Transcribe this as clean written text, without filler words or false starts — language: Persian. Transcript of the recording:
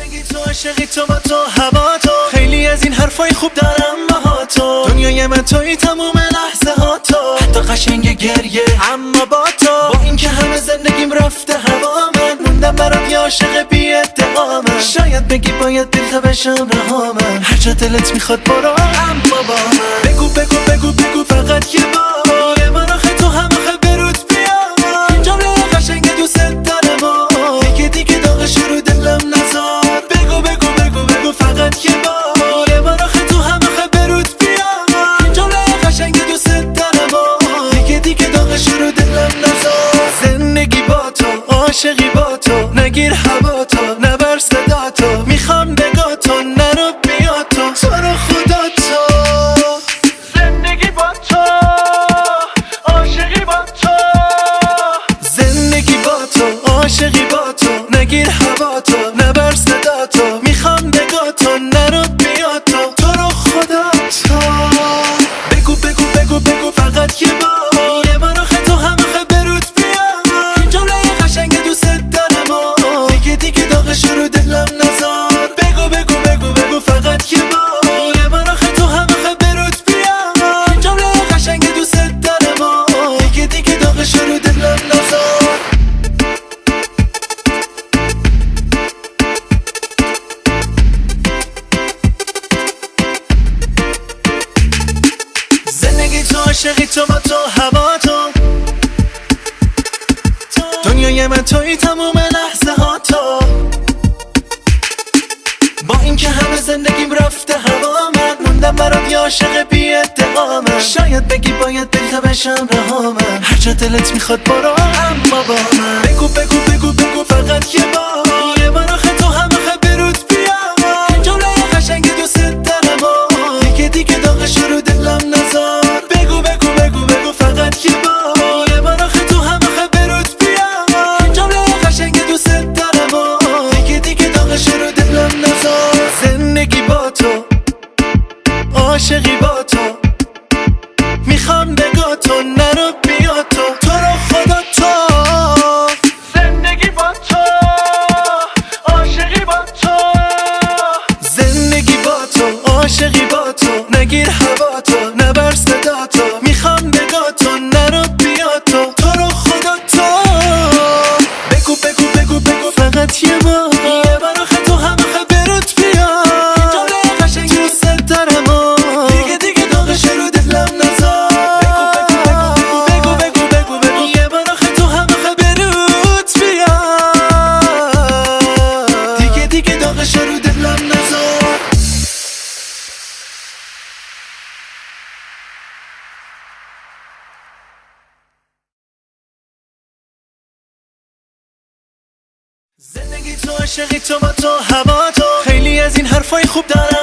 زندگی تو، عاشقی تو، با تو، هوا تو، خیلی از این حرفای خوب دارم با تو. دنیای من توی تموم لحظه ها تو، حتی قشنگ گریه اما با تو. با این که همه زندگیم رفته هوا، من موندم برات یه عاشق بی ادعامم. شاید بگی باید دل تا بشم رهامم، هر جا دلت میخواد برو اما با من. بگو بگو بگو بگو فقط یه بار، یه بار آخه تو هم آخه برود بیا. این جمله قشنگ دوست دارم و دیگه داغش رو دلم نذار. بگو بگو بگو بگو فقط یه بار، یه بار آخه تو هم آخه برود بیا. این جمله قشنگ دوست دارم و دیگه داغش رو دلم نذار. زندگی با تو، عاشقی با تو، نگیر هوا تو، نبر صدا تو، میخوام بگا تو، نرو بیا تو، تو رو خدا تو. زندگی با تو، عاشقی با تو، زندگی با تو، عاشقی با تو، نگیر هوا تو، نبر صدا تو، میخوام بگا تو، نرو بیا تو، تو رو خدا تو. بگو بگو بگو بگو فقط یه بار، یه بار آخه تو هم آخه برود بیا. این جمله قشنگ دوست دارم و دیگه داغش رو دلم نذار. بگو بگو بگو بگو فقط یه بار، یه بار آخه تو هم آخه برود بیا. این جمله قشنگ دوست دارم و دیگه داغش رو دلم نذار. زندگی تو، عاشقی تو، با تو، هوا تو، دنیای من توی تموم لحظه ها تو. با این که همه زندگیم رفته هوا، من موندم برات یه عاشق بی ادعامم. شاید بگی باید دل تا بشم رهامم، هر جا دلت میخواد برو اما با من. بگو بگو بگو بگو فقط یه بار، یه بار آخه تو هم آخه برود بیا. این جمله قشنگ دوست دارم و دیگه داغش رو دلم نذار. بگو بگو بگو بگو فقط یه بار، یه بار آخه تو هم آخه برود بیا. این جمله قشنگ دوست دارم و دیگه داغش رو دلم نذار. زندگی با تو، عاشقی با تو، میخوام بگا تو، نرو بیا تو، تو رو خدا تو. زندگی با تو، عاشقی با تو، زندگی با تو، عاشقی با تو، نگیر هوا تو، نبر صدا تو، میخوام بگا تو، نرو بیا تو، تو رو خدا تو. بگو بگو بگو بگو فقط یه بار، یه بار آخه تو هم آخه برود بیا. این جمله قشنگ دوست دارم و دیگه داغش رو دلم نذار. بگو بگو بگو بگو یه بار آخه تو هم آخه برود بیا. دیگه داغش رو دلم نذار. زندگی تو، عاشقی تو، با تو، هوا تو، خیلی از این حرفای خوب دارم